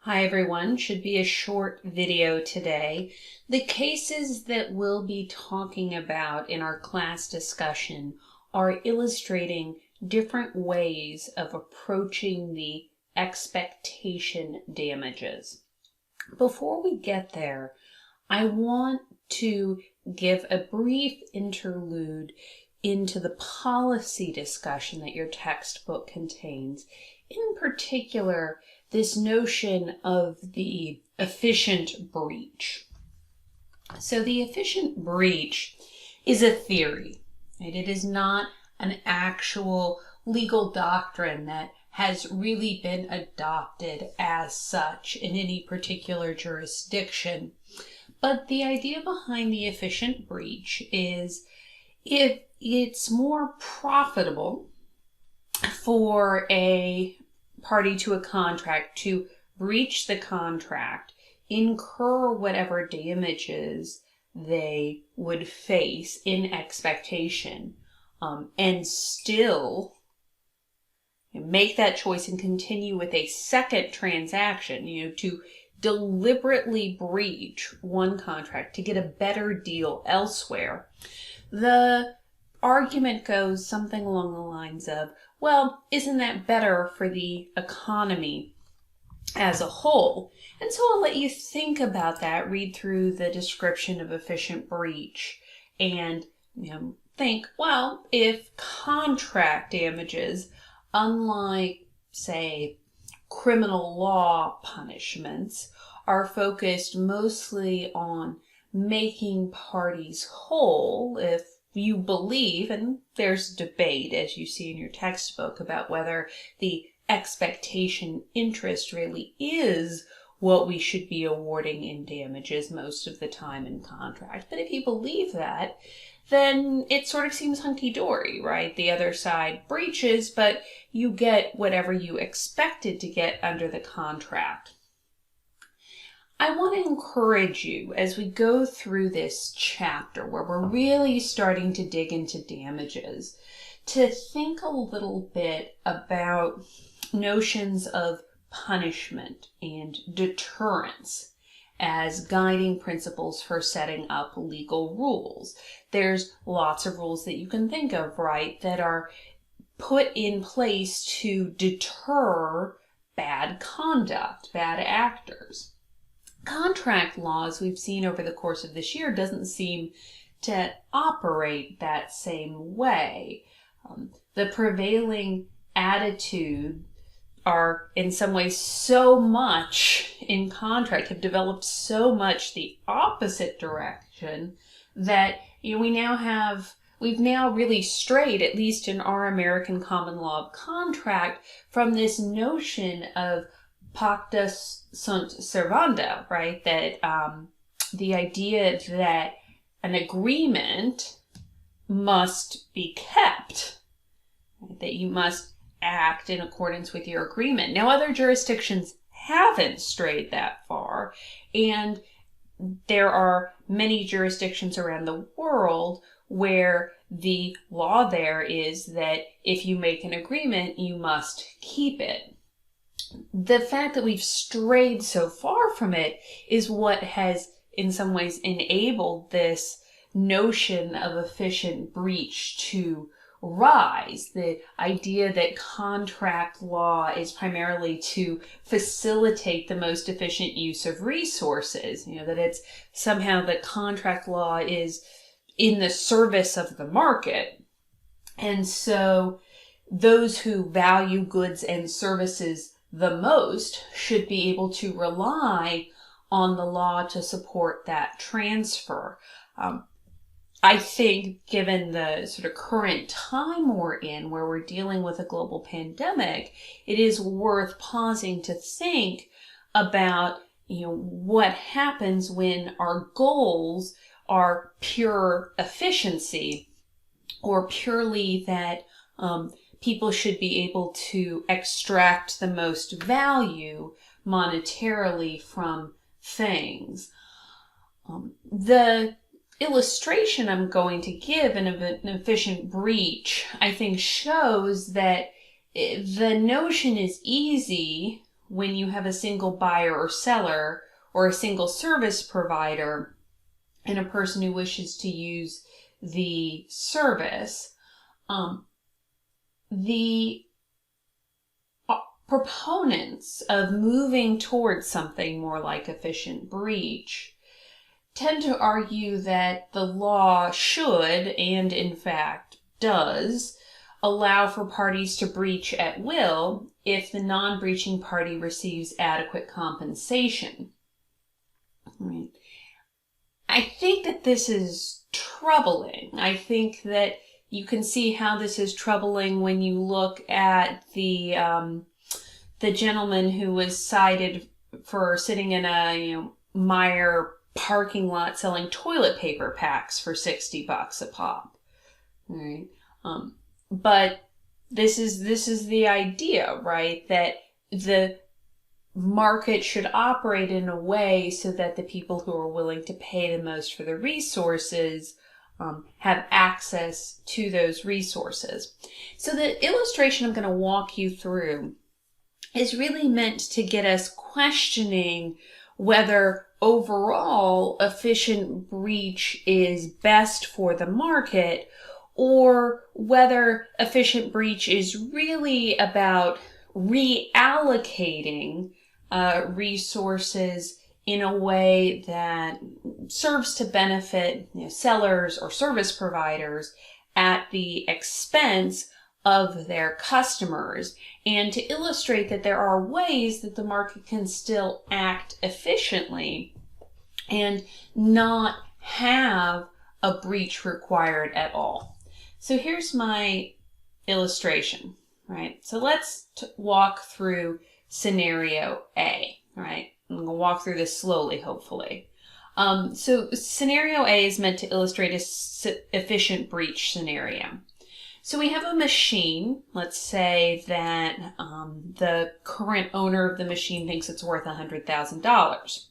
Hi everyone, should be a short video today. The cases that we'll be talking about in our class discussion are illustrating different ways of approaching the expectation damages. Before we get there, I want to give a brief interlude into the policy discussion that your textbook contains. In particular, this notion of the efficient breach. So the efficient breach is a theory, right? It is not an actual legal doctrine that has really been adopted as such in any particular jurisdiction. But the idea behind the efficient breach is if it's more profitable for a party to a contract to breach the contract, incur whatever damages they would face in expectation, and still make that choice and continue with a second transaction, to deliberately breach one contract to get a better deal elsewhere. The argument goes something along the lines of, well, isn't that better for the economy as a whole? And so I'll let you think about that, read through the description of efficient breach, and think, well, if contract damages, unlike, say, criminal law punishments, are focused mostly on making parties whole, if you believe, and there's debate, as you see in your textbook, about whether the expectation interest really is what we should be awarding in damages most of the time in contract. But if you believe that, then it sort of seems hunky-dory, right? The other side breaches, but you get whatever you expected to get under the contract. I want to encourage you as we go through this chapter where we're really starting to dig into damages to think a little bit about notions of punishment and deterrence as guiding principles for setting up legal rules. There's lots of rules that you can think of, right, that are put in place to deter bad conduct, bad actors. Contract law, as we've seen over the course of this year, doesn't seem to operate that same way. The prevailing attitude are in some ways so much in contract, have developed so much the opposite direction that we've now really strayed, at least in our American common law of contract, from this notion of pacta sunt servanda, right? That the idea that an agreement must be kept, right? That you must act in accordance with your agreement. Now, other jurisdictions haven't strayed that far, and there are many jurisdictions around the world where the law there is that if you make an agreement, you must keep it. The fact that we've strayed so far from it is what has in some ways enabled this notion of efficient breach to rise. The idea that contract law is primarily to facilitate the most efficient use of resources, that it's somehow that contract law is in the service of the market. And so those who value goods and services the most should be able to rely on the law to support that transfer. I think given the sort of current time we're in, where we're dealing with a global pandemic, it is worth pausing to think about, what happens when our goals are pure efficiency, or purely that people should be able to extract the most value monetarily from things. The illustration I'm going to give in an efficient breach, I think, shows that the notion is easy when you have a single buyer or seller or a single service provider and a person who wishes to use the service, the proponents of moving towards something more like efficient breach tend to argue that the law should, and in fact does, allow for parties to breach at will if the non-breaching party receives adequate compensation. Right. I think that this is troubling. I think that you can see how this is troubling when you look at the gentleman who was cited for sitting in a Meijer parking lot selling toilet paper packs for $60 a pop. All right. But this is the idea, right? That the market should operate in a way so that the people who are willing to pay the most for the resources have access to those resources. So the illustration I'm going to walk you through is really meant to get us questioning whether overall efficient breach is best for the market, or whether efficient breach is really about reallocating resources in a way that serves to benefit sellers or service providers at the expense of their customers, and to illustrate that there are ways that the market can still act efficiently and not have a breach required at all. So here's my illustration, right? So let's walk through scenario A, right? I'm going to walk through this slowly, hopefully. So scenario A is meant to illustrate an efficient breach scenario. So we have a machine. Let's say that the current owner of the machine thinks it's worth $100,000.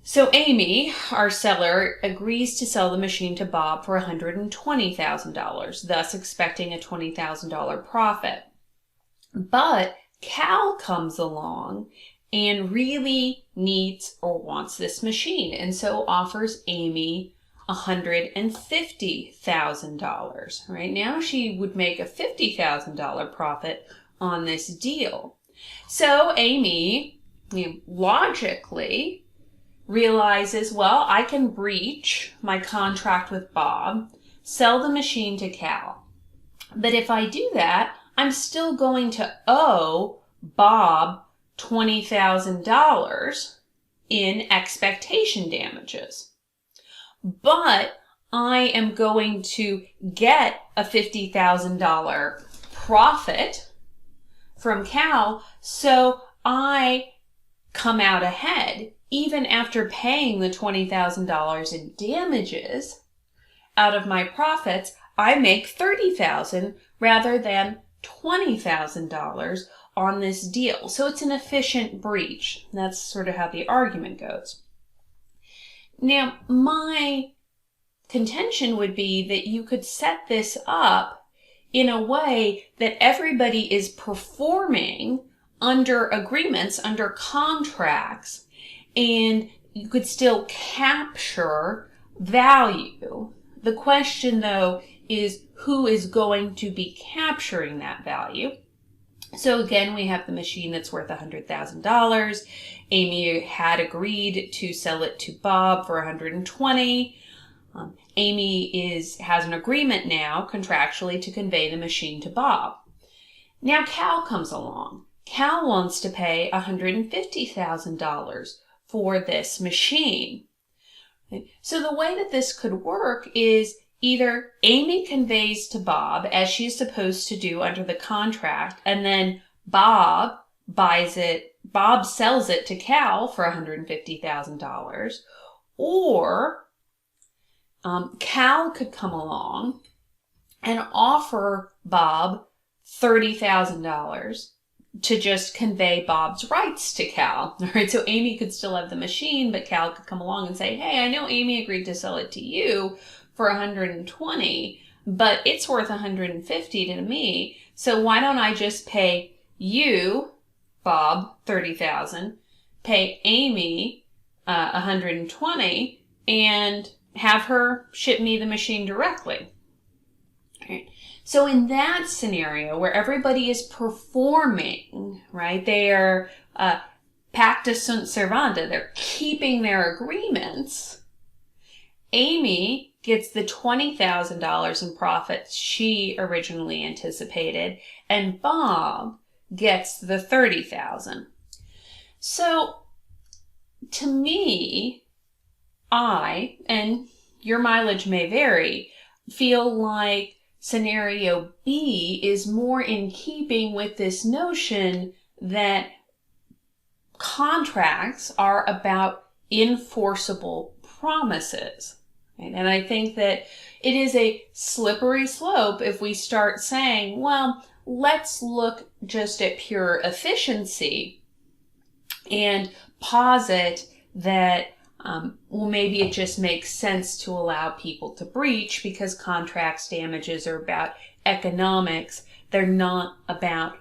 So Amy, our seller, agrees to sell the machine to Bob for $120,000, thus expecting a $20,000 profit. But Cal comes along and really needs or wants this machine, and so offers Amy $150,000. Right now she would make a $50,000 profit on this deal. So Amy, logically realizes, well, I can breach my contract with Bob, sell the machine to Cal. But if I do that, I'm still going to owe Bob $20,000 in expectation damages. But I am going to get a $50,000 profit from Cal, so I come out ahead. Even after paying the $20,000 in damages out of my profits, I make $30,000 rather than $20,000 on this deal. So it's an efficient breach. That's sort of how the argument goes. Now, my contention would be that you could set this up in a way that everybody is performing under agreements, under contracts, and you could still capture value. The question, though, is who is going to be capturing that value? So again, we have the machine that's worth $100,000. Amy had agreed to sell it to Bob for $120,000. Amy has an agreement now contractually to convey the machine to Bob. Now Cal comes along. Cal wants to pay $150,000 for this machine. So the way that this could work is either Amy conveys to Bob as she's supposed to do under the contract, and then Bob buys it, Bob sells it to Cal for $150,000, or Cal could come along and offer Bob $30,000 to just convey Bob's rights to Cal. All right, so Amy could still have the machine, but Cal could come along and say, hey, I know Amy agreed to sell it to you for $120,000, but it's worth $150,000 to me, so why don't I just pay you Bob $30,000, pay Amy $120, and have her ship me the machine directly. Right. So in that scenario where everybody is performing, right, they are pacta sunt servanda, they're keeping their agreements, Amy gets the $20,000 in profits she originally anticipated, and Bob gets the $30,000. So to me, and your mileage may vary, feel like scenario B is more in keeping with this notion that contracts are about enforceable promises. Right? And I think that it is a slippery slope if we start saying, well, let's look just at pure efficiency and posit that well, maybe it just makes sense to allow people to breach because contracts damages are about economics. They're not about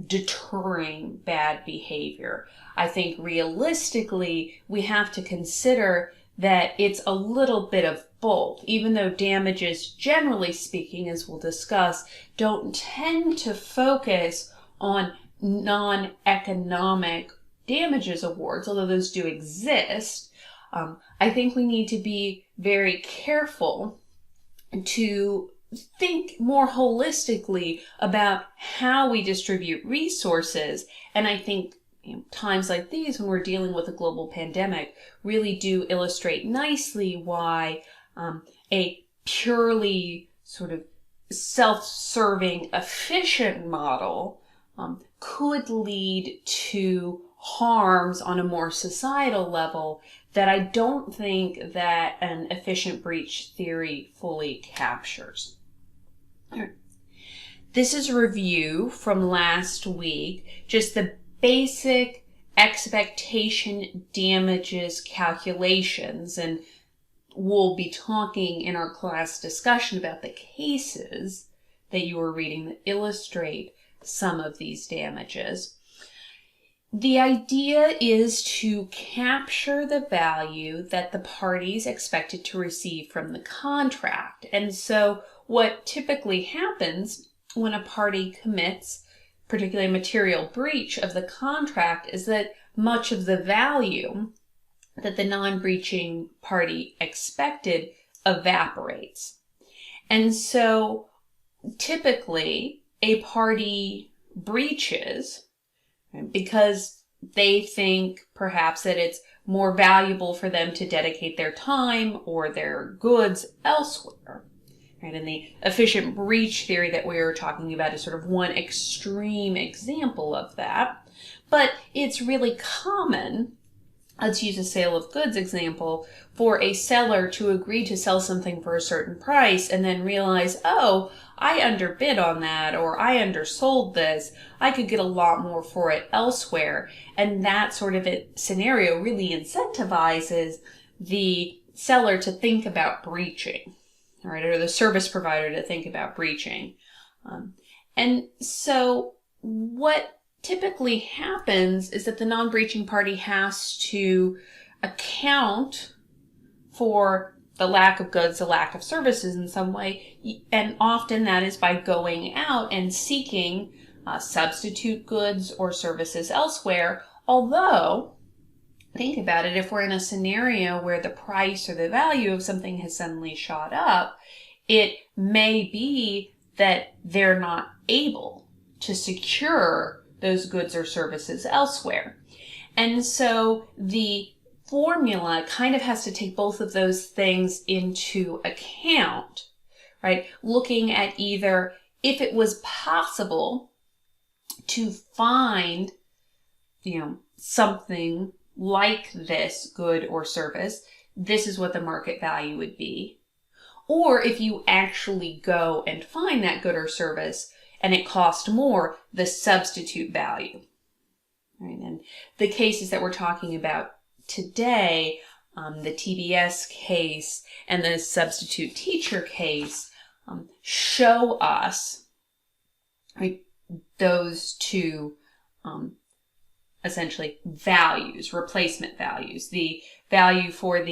deterring bad behavior. I think realistically, we have to consider that it's a little bit of both, even though damages, generally speaking, as we'll discuss, don't tend to focus on non-economic damages awards, although those do exist. I think we need to be very careful to think more holistically about how we distribute resources. And I think times like these, when we're dealing with a global pandemic, really do illustrate nicely why a purely sort of self-serving, efficient model could lead to harms on a more societal level that I don't think that an efficient breach theory fully captures. This is a review from last week, just the basic expectation damages calculations, and we'll be talking in our class discussion about the cases that you were reading that illustrate some of these damages. The idea is to capture the value that the parties expected to receive from the contract. And so what typically happens when a party commits, particularly a material breach of the contract, is that much of the value that the non-breaching party expected evaporates. And so typically a party breaches because they think perhaps that it's more valuable for them to dedicate their time or their goods elsewhere. Right? And the efficient breach theory that we were talking about is sort of one extreme example of that. But it's really common, let's use a sale of goods example, for a seller to agree to sell something for a certain price and then realize, oh, I underbid on that, or I undersold this. I could get a lot more for it elsewhere. And that sort of a scenario really incentivizes the seller to think about breaching, right? Or the service provider to think about breaching. And so what typically happens is that the non-breaching party has to account for the lack of goods, the lack of services in some way, and often that is by going out and seeking substitute goods or services elsewhere. Although, think about it, if we're in a scenario where the price or the value of something has suddenly shot up, it may be that they're not able to secure those goods or services elsewhere. And so the formula kind of has to take both of those things into account, right? Looking at either if it was possible to find, something like this good or service, this is what the market value would be. Or if you actually go and find that good or service and it cost more, the substitute value. Right? And the cases that we're talking about today, the TBS case and the substitute teacher case, show us, right, those two essentially values, replacement values. The value for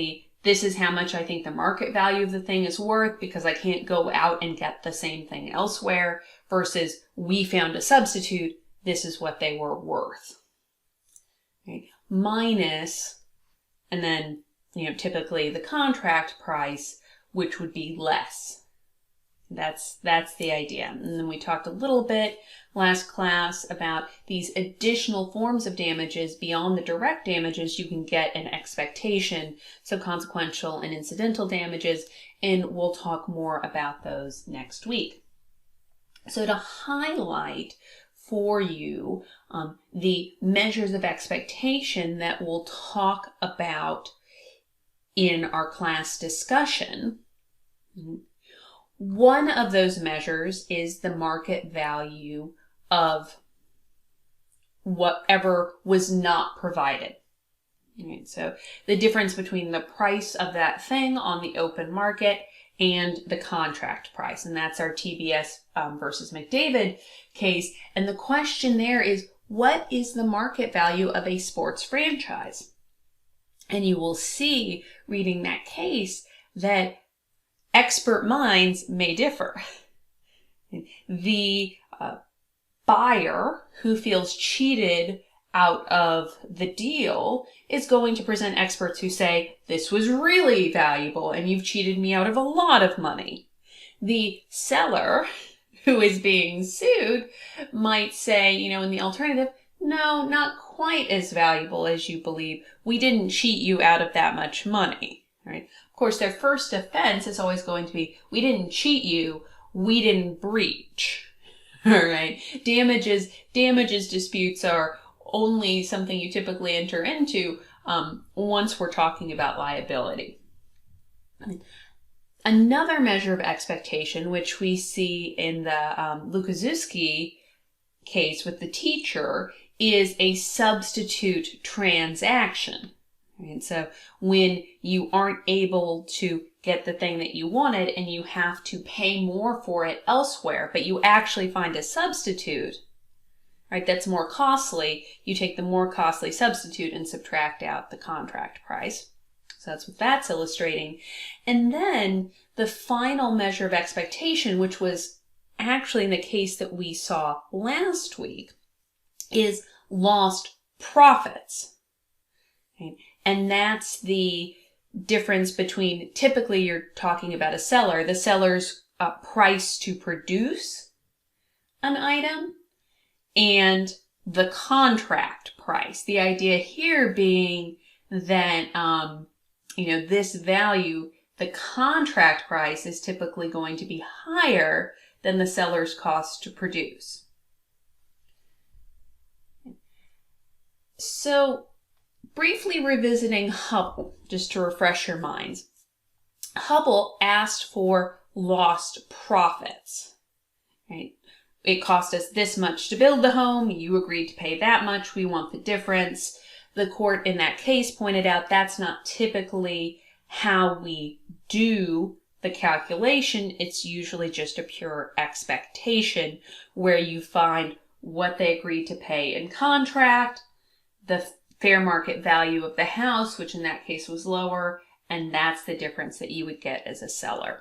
this is how much I think the market value of the thing is worth because I can't go out and get the same thing elsewhere, versus we found a substitute, this is what they were worth. Right? Minus, and then, typically the contract price, which would be less. That's the idea. And then we talked a little bit last class about these additional forms of damages beyond the direct damages you can get an expectation, so consequential and incidental damages, and we'll talk more about those next week. So to highlight for you the measures of expectation that we'll talk about in our class discussion, one of those measures is the market value of whatever was not provided. Right, so the difference between the price of that thing on the open market and the contract price. And that's our TBS versus McDavid case. And the question there is, what is the market value of a sports franchise? And you will see, reading that case, that expert minds may differ. The buyer who feels cheated out of the deal is going to present experts who say, this was really valuable and you've cheated me out of a lot of money. The seller who is being sued might say, in the alternative, no, not quite as valuable as you believe. We didn't cheat you out of that much money, right? Of course, their first defense is always going to be, we didn't cheat you, we didn't breach. All right. Damages disputes are only something you typically enter into once we're talking about liability. Another measure of expectation, which we see in the Lukaczewski case with the teacher, is a substitute transaction. Right? So when you aren't able to get the thing that you wanted and you have to pay more for it elsewhere, but you actually find a substitute, right, that's more costly, you take the more costly substitute and subtract out the contract price. So that's what that's illustrating. And then the final measure of expectation, which was actually in the case that we saw last week, is lost profits. Right? And that's the difference between, typically you're talking about a seller, the seller's price to produce an item, and the contract price. The idea here being that, this value, the contract price is typically going to be higher than the seller's cost to produce. So, briefly revisiting Hubbell, just to refresh your minds. Hubbell asked for lost profits, right? It cost us this much to build the home. You agreed to pay that much. We want the difference. The court in that case pointed out that's not typically how we do the calculation. It's usually just a pure expectation where you find what they agreed to pay in contract, the fair market value of the house, which in that case was lower, and that's the difference that you would get as a seller.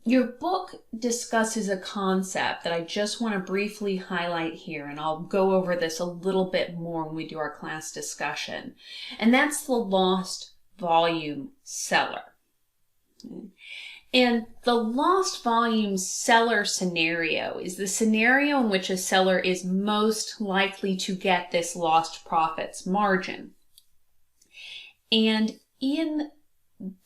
Your book discusses a concept that I just want to briefly highlight here, and I'll go over this a little bit more when we do our class discussion, and that's the lost volume seller. And the lost volume seller scenario is the scenario in which a seller is most likely to get this lost profits margin. And in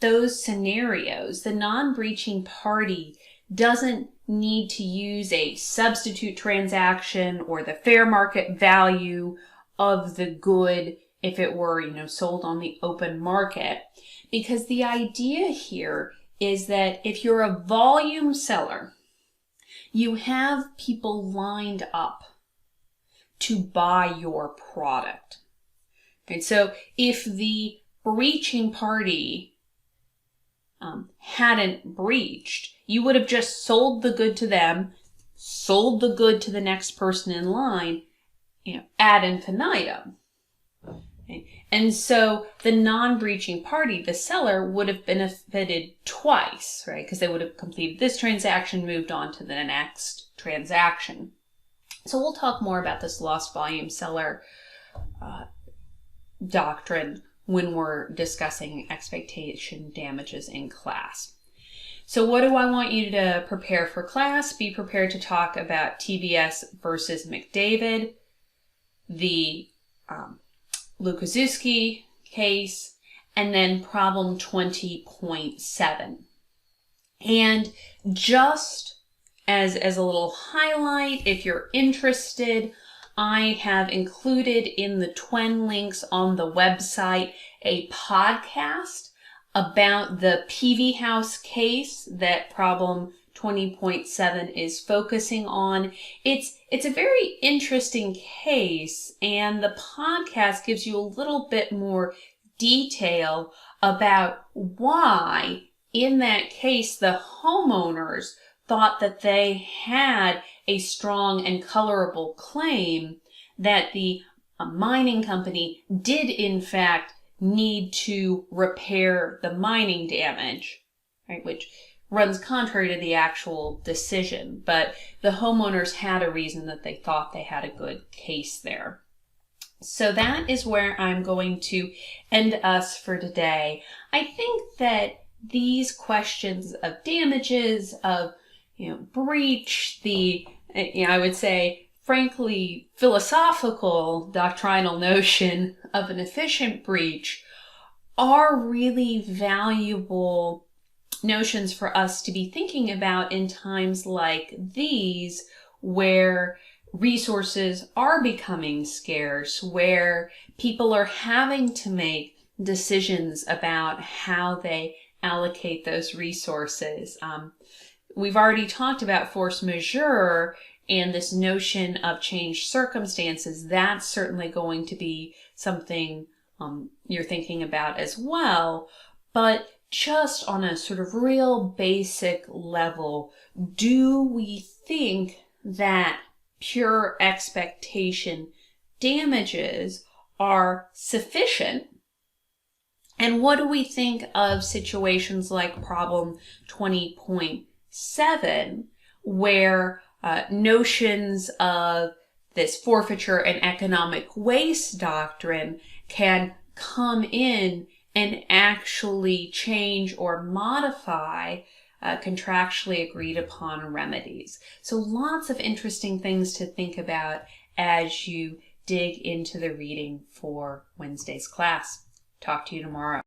those scenarios, the non-breaching party doesn't need to use a substitute transaction or the fair market value of the good if it were, sold on the open market, because the idea here is that if you're a volume seller, you have people lined up to buy your product. And so if the breaching party hadn't breached, you would have just sold the good to them, sold the good to the next person in line, ad infinitum. Okay? And so the non-breaching party, the seller, would have benefited twice, right? Because they would have completed this transaction, moved on to the next transaction. So we'll talk more about this lost volume seller doctrine when we're discussing expectation damages in class. So what do I want you to prepare for class? Be prepared to talk about TBS versus McDavid, the Lukaszewski case, and then problem 20.7. And just as a little highlight, if you're interested, I have included in the Twen links on the website a podcast about the Peavey House case that problem 20.7 is focusing on. It's a very interesting case, and the podcast gives you a little bit more detail about why, in that case, the homeowners thought that they had a strong and colorable claim that the mining company did, in fact, need to repair the mining damage, right, which runs contrary to the actual decision. But the homeowners had a reason that they thought they had a good case there. So that is where I'm going to end us for today. I think that these questions of damages, of breach, the, I would say, frankly, philosophical doctrinal notion of an efficient breach are really valuable notions for us to be thinking about in times like these, where resources are becoming scarce, where people are having to make decisions about how they allocate those resources. We've already talked about force majeure and this notion of changed circumstances. That's certainly going to be something you're thinking about as well. But just on a sort of real basic level, do we think that pure expectation damages are sufficient? And what do we think of situations like problem 20.7, where notions of this forfeiture and economic waste doctrine can come in and actually change or modify contractually agreed upon remedies? So lots of interesting things to think about as you dig into the reading for Wednesday's class. Talk to you tomorrow.